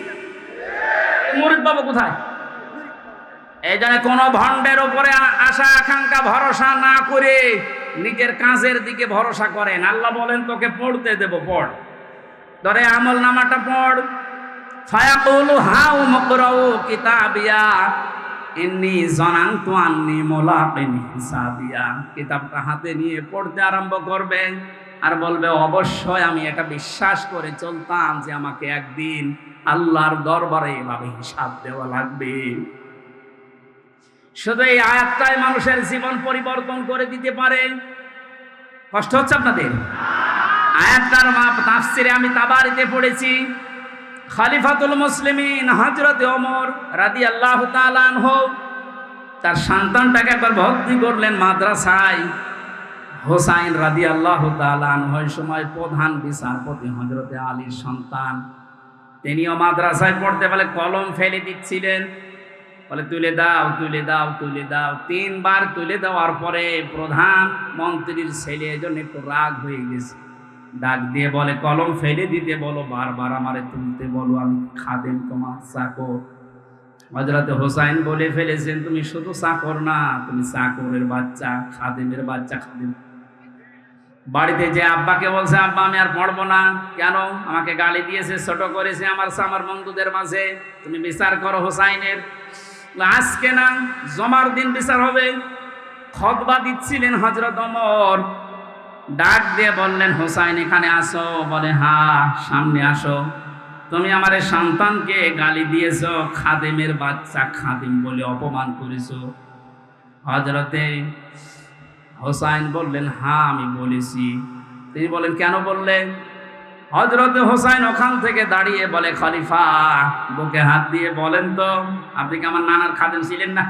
মুরিদ পাবো কোথায়? এই জন্য কোনো ভণ্ডের উপরে আশা আকাঙ্ক্ষা ভরসা না করে নিজের কাজের দিকে ভরসা করেন। আল্লাহ বলেন তোকে পড়তে দেব, পড়, ধরে আমল নামাটা পড়। ফায়াকুলু হাউমুকরাউ কিতাবিয়া ইন্নী যানানতু আন্নী মুলাকিন হিসাবিয়া। কিতাবটা হাতে নিয়ে পড়তে আরম্ভ করবে আর বলবে অবশ্যই আমি এটা বিশ্বাস করে চলতাম যে আমাকে একদিন আল্লাহর দরবারে এভাবে হিসাব দেওয়া লাগবে। শুধু এই আয়াতটাই মানুষের জীবন পরিবর্তন করে দিতে পারে। কষ্ট হচ্ছে আপনাদের? আয়াতটার তাফসিরে আমি তাবারিতে পড়েছি, খলিফাতুল মুসলিমিন হযরত ওমর রাদিয়াল্লাহু তাআলা আনহু তার সন্তানটাকে একবার ভর্তি করলেন মাদ্রাসায়। হোসাইন রাদিয়াল্লাহু তাআলা আনহু ওই সময় প্রধান বিচারপতি হযরতে আলীর সন্তান, তিনিও মাদ্রাসায় পড়তে বলে কলম ফেলে দিচ্ছিলেন, বলে তুলে দাও তুলে দাও তুলে দাও। 3 বার তুলে দেওয়ার পরে প্রধান মন্ত্রীর ছেলে এজন্য একটু রাগ হয়ে গেছে, ডাক দিয়ে বলে কলম ফেলে দিতে বলো, বারবার আমারে তুলতে বলো, আমি খাদেম তোমার চাকর। হযরত হোসাইন বলে ফেলেছেন তুমি শুধু চাকর না, তুমি চাকরের বাচ্চা, খাদেমের বাচ্চা। খাদেম বাড়িতে যে আব্বাকে বলছে আব্বা আমি আর পড়বো না, কেন? আমাকে গালি দিয়েছে, ছোট করেছে আমার বন্ধুদের মাঝে, তুমি বিচার করো হোসাইনের। আজকে না, জমার দিন বিচার হবে। খুতবা দিচ্ছিলেন হযরত ওমর, ডাক দিয়ে বললেন হোসাইন এখানে আসো। বলে হ্যাঁ সামনে আসো। তুমি আমার সন্তানকে গালি দিয়েছো, খাদেমের বাচ্চা, খাদেম বলে অপমান করেছো। হযরতে হোসাইন বললেন হ্যাঁ আমি বলেছি। তিনি বলেন কেন বললেন? হযরতে হোসাইন ওখান থেকে দাঁড়িয়ে বলে খলিফা বুকে হাত দিয়ে বলেন তো আপনি কি আমার নানার খাদেম ছিলেন না?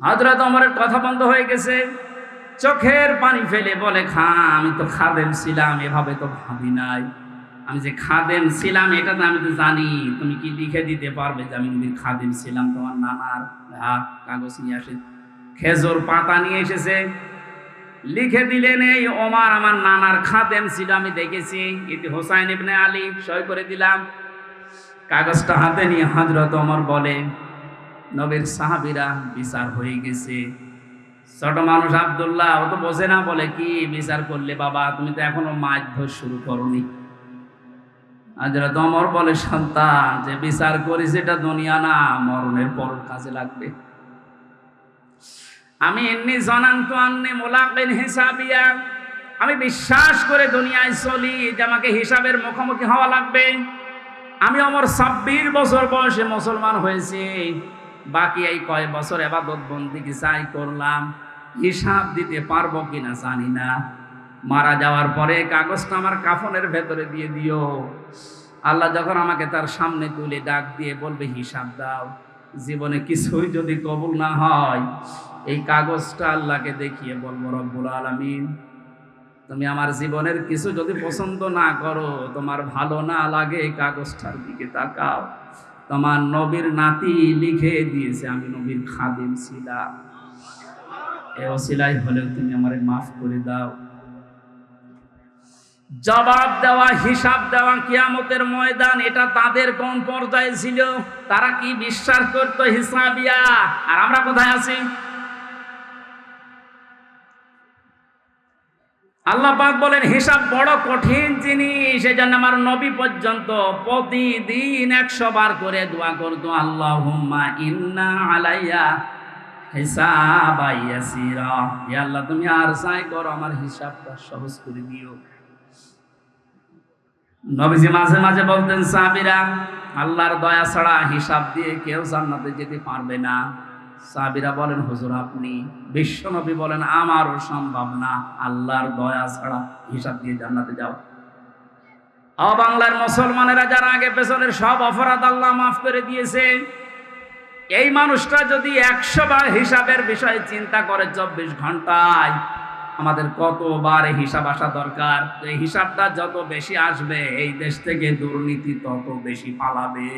হযরত ওমরের কথা বন্ধ হয়ে গেছে, চোখের পানি ফেলে বলে আমি তো খাদেম ছিলাম, এভাবে তো ভাবি নাই। আমি যে খাদেম ছিলাম এটা তো আমি তো জানি। তুমি কি লিখে দিতে পারবে যে আমি খাদেম ছিলাম তোমার নানার? কাগজ নিয়ে আসে, খেজুর পাতা নিয়ে এসেছে, লিখে দিলেন এই ওমর আমার নানার খাদেম ছিল, আমি দেখেছি, এটি হোসাইন ইবনে আলী, সই করে দিলাম। কাগজটা হাতে নিয়ে হযরত ওমর বলে নবীর সাহাবীরা বিচার হয়ে গেছে। ছোট মানুষ আব্দুল্লাহ ও তো বোঝে না, বলে কি বিচার করলে বাবা? তুমি তো এখনো মাছ ধর শুরু করনি। হযরত ওমর বলে সন্তান যে বিচার করেছে এটা দুনিয়া না, মরণের পর কাজে লাগবে। আমি ইন্নী যানানতু আন্নী মুলাকিন হিসাবিয়া, আমি বিশ্বাস করে দুনিয়ায় চলি যে আমাকে হিসাবের মুখোমুখি হওয়া লাগবে। আমি আমার 26 বছর বয়সে মুসলমান হয়েছি, বাকি এই কয় বছর ইবাদত বন্দেগী চাই করলাম, হিসাব দিতে পারবো কিনা জানি না। মারা যাওয়ার পরে কাগজটা আমার কাফনের ভেতরে দিয়ে দিও। আল্লাহ যখন আমাকে তার সামনে তুলে ডাক দিয়ে বলবে হিসাব দাও, জীবনে কিছুই যদি কবুল না হয় এই কাগজটা আল্লাহকে দেখিয়ে বলবো, রব্বুল আলামিন তুমি আমার জীবনের কিছু যদি পছন্দ না করো, তোমার ভালো না লাগে, এই কাগজটার দিকে তাকাও, তোমার নবীর নাতি লিখে দিয়েছে আমি নবীর খাদিম ছিলাম, এ ওসিলাই হলেও তুমি আমারে মাফ করে দাও। জবাব দেওয়া, হিসাব দেওয়া কিয়ামতের ময়দান, এটা তাদের কোন পর্যায়ে ছিল? তারা কি বিশ্বাস করত হিসাবিয়া? আর আমরা কোথায় আছি? আল্লাহ পাক বলেন হিসাব বড় কঠিন জিনিস, এজন্য আমার নবী পর্যন্ত প্রতিদিন 100 বার করে দোয়া করতো, আল্লাহুম্মা ইন্না আলাইয়া হিসাবা ইয়াসিরা, হে আল্লাহ তুমি আর সাই করো, আমার হিসাবটা সহজ করে দিও। নবীজি মাঝে মাঝে বলতেন, সাহাবীরা আল্লাহর দয়া ছাড়া হিসাব দিয়ে কেউ জান্নাতে যেতে পারবে না। সাহাবীরা বলেন, হুজুর আপনি? বিশ্ব নবী বলেন, আমারও সম্ভব না আল্লাহর দয়া ছাড়া হিসাব দিয়ে জান্নাতে যাও। বাংলার মুসলমানেরা যারা আগে পেছনের সব অপরাধ আল্লাহ মাফ করে দিয়েছে, এই মানুষটা যদি 100 বার হিসাবের বিষয়ে চিন্তা করে 24 ঘন্টায়, আমাদের কতবার হিসাব আসা দরকার। এই হিসাবটা যত বেশি আসবে, এই দেশ থেকে দুর্নীতি তত বেশি পালাবে।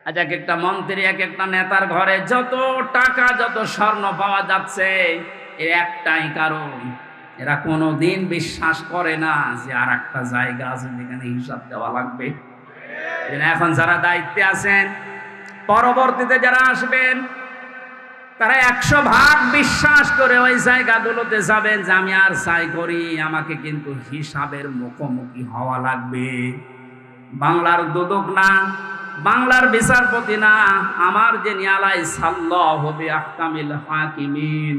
আজ এক একটা মন্ত্রী, এক একটা নেতার ঘরে যত টাকা, যত স্বর্ণ পাওয়া যাচ্ছে, এর একটাই কারণ, এরা কোনোদিন বিশ্বাস করে না যে আর একটা জায়গা আছে যেখানে হিসাব দেওয়া লাগবে। এখন যারা দায়িত্বে আছেন, পরবর্তীতে যারা আসবেন, তারা 100 ভাগ বিশ্বাস করে ওই জায়গাগুলোতে যাবেন যে আমি আর চাই করি, আমাকে কিন্তু হিসাবের মুখোমুখি হওয়া লাগবে। বাংলার দুদক না, বাংলার বিচারপতি না, আমার যে নিয়ালাই সাল্লাহু বিআহকামিল হাকিমিন,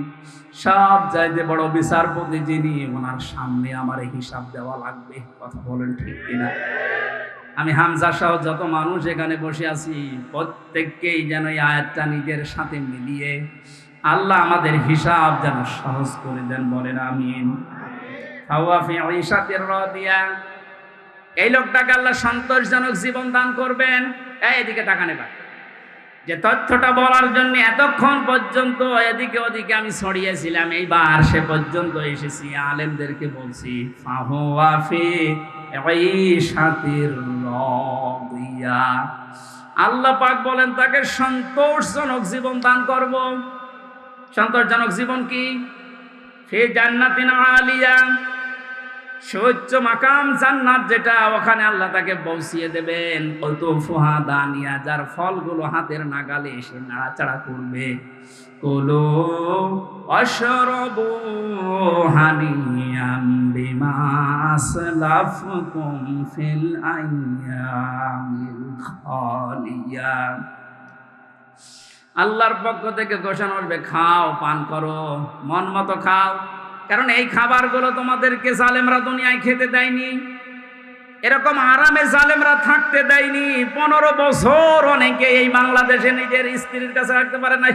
সব চাইতে বড় বিচারপতি যিনি, ওনার সামনে আমার হিসাব দেওয়া লাগবে। কথা বলেন ঠিক কিনা? আমি হামজা সহ যত মানুষ এখানে বসে আছি, প্রত্যেককেই যেন এই আয়াতটা নিজের সাথে মিলিয়ে আল্লাহ আমাদের হিসাব যেন সহজ করে দেন, বলেন আমিন। এই লোকটাকে আল্লাহ সন্তোষজনক জীবন দান করবেন। এদিকে তাকান এবার, যে তথ্যটা বলার জন্য এতক্ষণ পর্যন্ত এদিকে ওদিকে আমি ছড়িয়েছিলাম, এইবার সে পর্যন্ত এসেছি, আলেমদেরকে বলছি ফাহুয়া ফি ঈশাতির রাদিয়া, আল্লাহ পাক বলেন তাকে সন্তোষজনক জীবন দান করব। সন্তোষজনক জীবন কি? ফি জান্নাতিন আলিয়া, সুউচ্চ মাকাম জান্নাত যেটা, ওখানে আল্লাহ তাকে পৌঁছিয়ে দেবেন। কুতুফুহা দানিয়া, যার ফলগুলো হাতের নাগালে এসে নাড়াচাড়া করবে। কুলু ওয়াশরাবু হানিয়াম বিমা আসলাফতুম ফিল আইয়ামিল খালিয়া, আল্লাহর পক্ষ থেকে ঘোষণা আসবে, খাও, পান করো, মন মতো খাও, কারণ এই খাবারগুলো তোমাদেরকে জালেমরা দুনিয়ায় খেতে দেয়নি, এরকম আরামে জালেমরা থাকতে দেয়নি। 15 বছর অনেকে এই বাংলাদেশে নিজের স্ত্রীর কাছে রাখতে পারে নাই,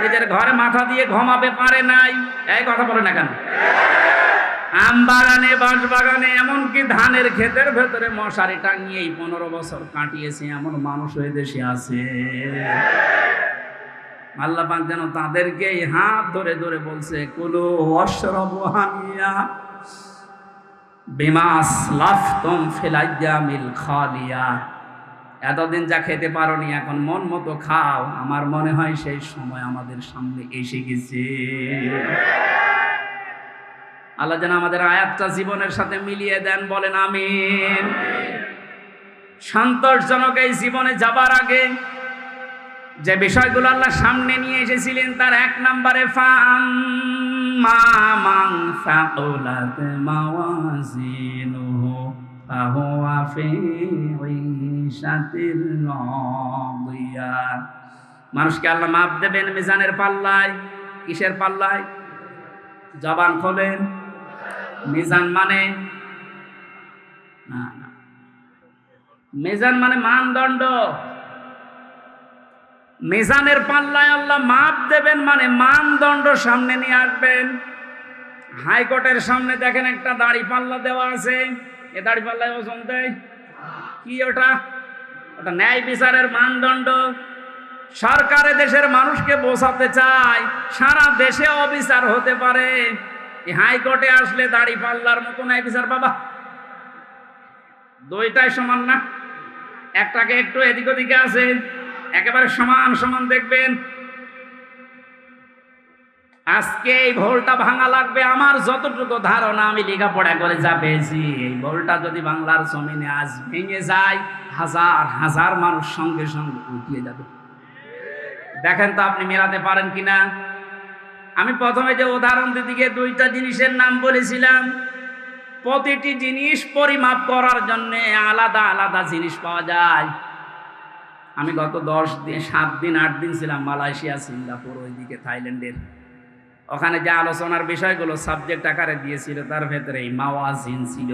নিজের ঘরে মাথা দিয়ে ঘুমাবে পারে নাই। এই কথা বলে না কেন? আম বাগানে, বাঁশ বাগানে, এমনকি ধানের ক্ষেতের ভেতরে মশারি টাঙিয়ে 15 বছর কাটিয়েছে এমন মানুষ ওই দেশে আছে। আল্লাহ পাক যেন তাদেরকে হাত ধরে ধরে বলছে, কুলু ওয়াশরাবু হানিয়া বিমা আসলাফতুম ফিল আইয়ামিল খালিয়া, এতদিন যা খেতে পারোনি এখন মন মতো খাও। আমার মনে হয় সেই সময় আমাদের সামনে এসে গেছে। আল্লাহ যেন আমাদের আয়াতটা জীবনের সাথে মিলিয়ে দেন, বলেন আমিন। সন্তোষজনক এই জীবনে যাবার আগে যে বিষয়গুলো আল্লাহ সামনে নিয়ে এসেছিলেন, তার 1 নম্বরে ফাআম্মা মান সাকুলাত মাওয়াজিনুহু ফাহুয়া ফি ঈশাতির রাদিয়া, মানুষকে আল্লাহ মাপ দেবেন মিজানের পাল্লায়। কিসের পাল্লায়? জবান খোলেন। মিজান মানে না, মিজান মানে মানদণ্ড। মিজানের পাল্লায় আল্লাহ মাপ দেবেন মানে মানদণ্ড সামনে নিয়ে আসবেন। হাইকোর্টের সামনে দেখেন একটা দাড়ি পাল্লা দেওয়া আছে, এ দাড়ি পাল্লায় ওজন দেয় কি? ওটা ওটা ন্যায় বিচারের মানদণ্ড। সরকারে দেশের মানুষকে বোঝাতে চায় সারা দেশে অবিচার হতে পারে, হাইকোর্টে আসলে দাড়ি পাল্লার মতো ন্যায় বিচার বাবা। দুইটাই সমান না, একটাকে একটু এদিক ওদিকে আছে, একেবারে সমান সমান দেখবেন। আজকে এই ভুলটা ভাঙা লাগবে। আমার যতটুকু ধারণা, আমি লেখাপড়া করে যা পেয়েছি, এই ভুলটা যদি বাংলার জমিনে আজ ভেঙে যায়, হাজার হাজার মানুষ সঙ্গে সঙ্গে উঠিয়ে যাবে। দেখেন তো আপনি মেলাতে পারেন কিনা। আমি প্রথমে যে উদাহরণ দিকে দুইটা জিনিসের নাম বলেছিলাম, প্রতিটি জিনিস পরিমাপ করার জন্য আলাদা আলাদা জিনিস পাওয়া যায়। আমি গত 7 দিন 8 দিন ছিলাম মালয়েশিয়া, সিঙ্গাপুর, ওইদিকে থাইল্যান্ডের। ওখানে যে আলোচনার বিষয়গুলো সাবজেক্ট আকারে দিয়েছিল তার ভেতরে এই মাওয়াজিন ছিল।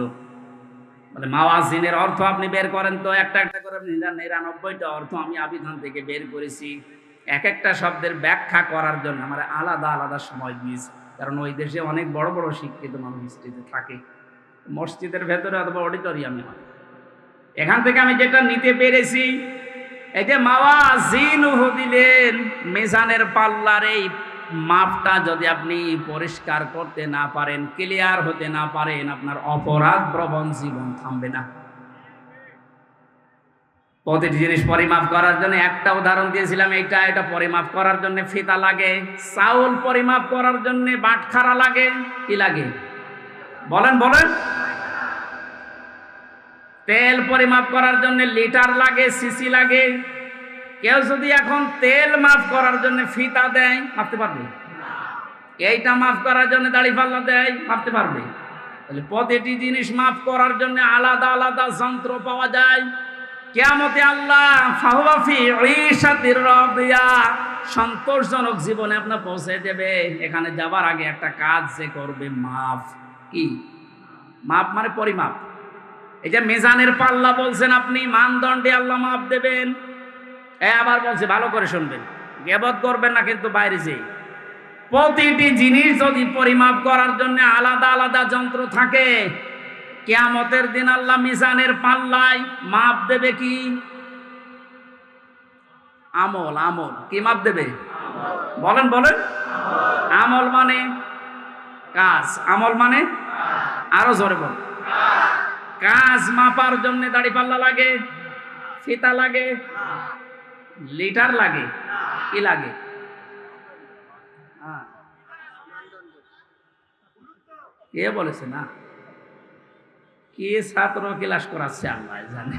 বলে মাওয়াজিনের অর্থ আপনি বের করেন তো, একটা একটা করে 99টা অর্থ আমি আবিধান থেকে বের করেছি। এক একটা শব্দের ব্যাখ্যা করার জন্য আমার আলাদা আলাদা সময় দিয়েছি, কারণ ওই দেশে অনেক বড় বড় শিক্ষিত মানুষ হিস্ট্রিতে থাকে, মসজিদের ভেতরে অথবা অডিটোরিয়ামে হয়। এখান থেকে আমি যেটা নিতে পেরেছি, এই যে মাওয়াজিন দিলেন, মিজানের পাল্লার এই মাপটা যদি আপনি পরিষ্কার করতে না পারেন, ক্লিয়ার হতে না পারেন, আপনার অপরাধ প্রবণ জীবন থামবে না। প্রতিটি জিনিস পরিমাপ করার জন্য একটা উদাহরণ দিয়েছিলাম, এটা পরিমাপ করার জন্য ফিতা লাগে, চাউল পরিমাপ করার জন্য বাটখারা লাগে, কি লাগে বলেন বলেন? তেল পরিমাপ করার জন্য লিটার লাগে, সিসি লাগে। কেউ যদি এখন তেল মাপ করার জন্য ফিতা দেয়, মাপতে পারবে? এইটা মাপ করার জন্য দাড়ি পাল্লা দেয়, মাপতে পারবে? তাহলে প্রতিটি জিনিস মাপ করার জন্য আলাদা আলাদা যন্ত্র পাওয়া যায়। কিয়ামতে আল্লাহ ফাহুয়া ফি ঈশাতির রাদিয়া, সন্তোষজনক জীবনে আপনার পৌঁছে দেবে। এখানে যাবার আগে একটা কাজ যে করবে, মাপ। কি মাপ? মানে পরিমাপ। এই যে মিজানের পাল্লা বলছেন আপনি, মানদণ্ডে আল্লাহ মাপ দেবেন। আবার বলছে, ভালো করে শুনবেন, গীবত করবেন না কিন্তু বাইরে যেয়ে। প্রতিটি জিনিস যদি পরিমাপ করার জন্য আলাদা আলাদা যন্ত্র থাকে, কিয়ামতের দিন আল্লাহ মিজানের পাল্লায় মাপ দেবে কি? আমল। আমল কি মাপ দেবে? বলেন বলেন। আমল মানে কাজ, আমল মানে আরো জোরে বল। কাজ মাপার জন্য দাড়ি পাল্লা লাগে, ফিতা লাগে, লিটার লাগে, কি লাগে? কে বলেছে না? কি ছাত্র ক্লাস করাচ্ছে আল্লাহ জানে।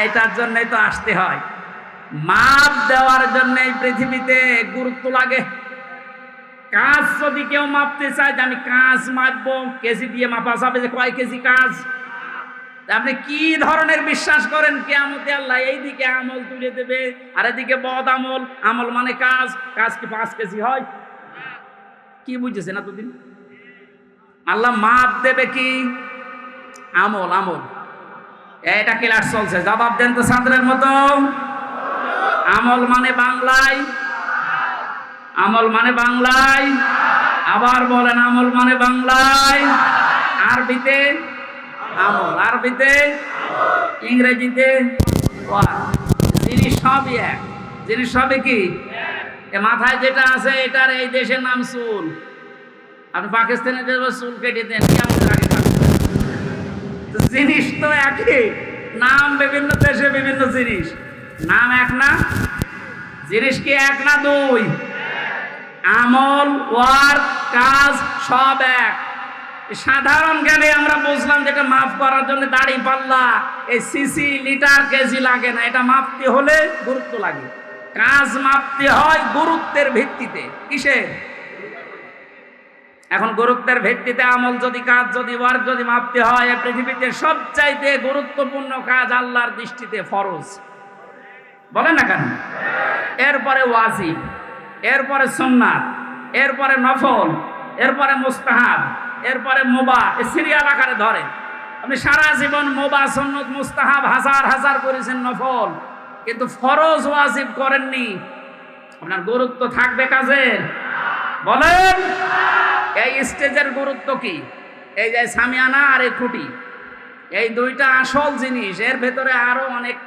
এটার জন্যই তো আসতে হয়। মাপ দেওয়ার জন্য এই পৃথিবীতে গুরুত্ব লাগে। কাজ যদি কেউ মাপতে চায় যে আমি কাজ মাপবো, কেজি দিয়ে মাপা যাবে যে কয় কেজি কাজ। আপনি কি ধরনের বিশ্বাস করেন কিয়ামতে আল্লাহ এইদিকে আমল তুলে দেবে আর এদিকে বদ আমল? আমল মানে কাজ, কাজ কি 5 কেজি হয়? কি বুঝেছেন এতদিন? আল্লাহ মাপ দেবে কি? আমল। আমল এটা ক্লাস চলছে, জবাব দেন তো ছাত্রের মতো। আমল মানে বাংলায়, আমল মানে বাংলায়, আবার বলেন আমল মানে বাংলায়, আরবিতে আমল, আরবিতে, ইংরেজিতে ওয়ার্ক। জিনিস সবই এক, জিনিস সবই কি? মাথায় যেটা আছে এটার এই দেশের নাম চুল। আপনি পাকিস্তানে চুল কেটে দেন, কেমন লাগে? জিনিস তো একই, নাম বিভিন্ন দেশে বিভিন্ন জিনিস, নাম এক না? জিনিস কি এক না দুই? আমল, ওয়ার্ক, কাজ সব এক। সাধারণ জ্ঞানে আমরা বুঝলাম যেটা মাপ করার জন্য দাড়ি পাল্লা, এই সিসি, লিটার, কেজি লাগে না। এটা মাপতে হলে গুরুত্ব লাগে। কাজ মাপতে হয় গুরুত্বের ভিত্তিতে। কিসের? এখন গুরুত্বের ভিত্তিতে আমল যদি, কাজ যদি, ওয়ার্ক যদি মাপতে হয়, পৃথিবীতে সবচাইতে গুরুত্বপূর্ণ কাজ আল্লাহর দৃষ্টিতে ফরজ। বলেন না কেন? এরপরে ওয়াজিব, এরপরে সুন্নাত, এরপরে নফল, এরপরে মুস্তাহাব, এরপরে মুবাহ। সিরিয়াল আকারে ধরেন। আপনি সারা জীবন মুবাহ, সুন্নাত, মুস্তাহাব হাজার হাজার করেছেন, নফল কিন্তু ফরজ ওয়াজিব করেননি, আপনার গুরুত্ব থাকবে কাজের? বলেন, এই স্টেজের গুরুত্ব কি? এই যে সামিয়ানা আর এই খুঁটি, এই দুইটা আসল জিনিস। এর ভেতরে আরো অনেক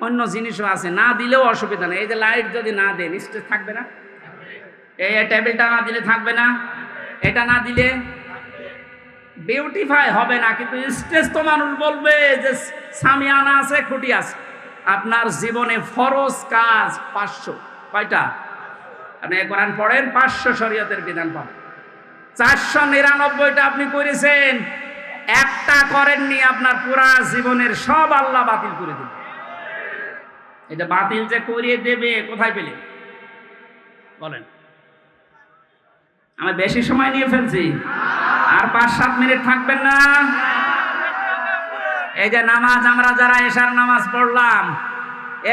অন্য জিনিসও আছে, না দিলেও অসুবিধা নেই। এই যে লাইট যদি না দেন, স্টেজ থাকবে না? এই টেবিলটা না দিলে থাকবে না? এটা না দিলে বিউটিফাই হবে না। কিন্তু স্টেজ তো মানুষ বলবে যে সামিয়ানা আছে, খুঁটি আছে। আপনার জীবনে ফরজ কাজ 500। কয়টা? আপনি কোরআন পড়েন, 500 শরীয়তের বিধান পাবেন। 499টা আপনি করেছেন, একটা করেননি, আপনার পুরা জীবনের সব আল্লাহ বাতিল করে দেবে। এটা বাতিল যে করিয়ে দেবে কোথায় পেলে? বলেন। আমি বেশি সময় নিয়ে ফেলছি, আর 5-7 মিনিট থাকবেন না? এই যে নামাজ, আমরা যারা এশার নামাজ পড়লাম,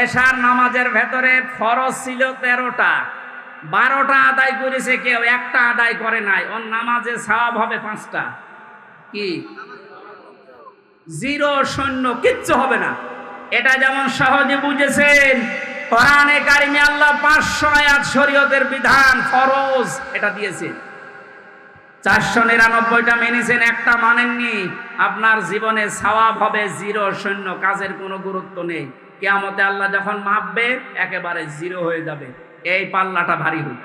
এশার নামাজের ভেতরে ফরজ ছিল 13টা, 12টা আদায় করেছে কেউ, একটা আদায় করে নাই। ওর নামাজে সওয়াব হবে 5টা। কি? 0 শূন্য, কিচ্ছু হবে না। এটা যেমন সহজে বুঝেছেন, কোরআনে কারিমে আল্লাহ 500 আয়াত শরীয়তের বিধান ফরজ এটা দিয়েছে। 499টা মেনেছেন, একটা মানেননি, আপনার জীবনে সওয়াব হবে 0 শূন্য, কাজের কোনো গুরুত্ব নেই। কিয়ামতে আল্লাহ যখন মাপবে একেবারে 0 হয়ে যাবে। এই পাল্লাটা ভারী হবে।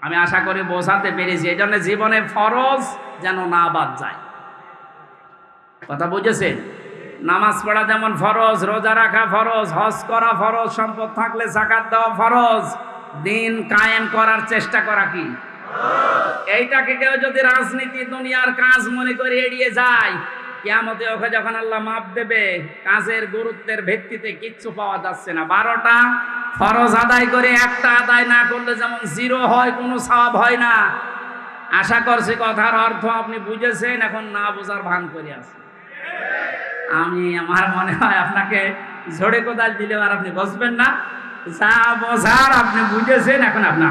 আমি আশা করি বোঝাতে পেরেছি। এই জন্য জীবনে ফরজ যেন না বাদ যায়। কথা বুঝেছেন? নামাজ পড়া যেমন ফরজ, রোজা রাখা ফরজ, হজ করা ফরজ, সম্পদ থাকলে যাকাত দেওয়া ফরজ, দিন কায়েম করার চেষ্টা করা কি? এইটাকে কেউ যদি রাজনীতি দুনিয়ার কাজ মনে করে এড়িয়ে যায়, কিয়ামতে ওকে যখন আল্লাহ মাপ দেবে, কাজের গুরুত্বের ভিত্তিতে কিচ্ছু পাওয়া যাচ্ছে না। 12টা ফরজ আদায় করে একটা আদায় না করলে যেমন 0 হয়, কোনো সওয়াব হয় না। আশা করছি কথার অর্থ আপনি বুঝেছেন, এখন না বোঝার ভান করে আছে। আমার মনে হয় আপনাকে ঝড়ে কোদাল দিলেও আর আপনি বুঝবেন না। যা বোঝার আপনি বুঝেছেন, এখন আপনি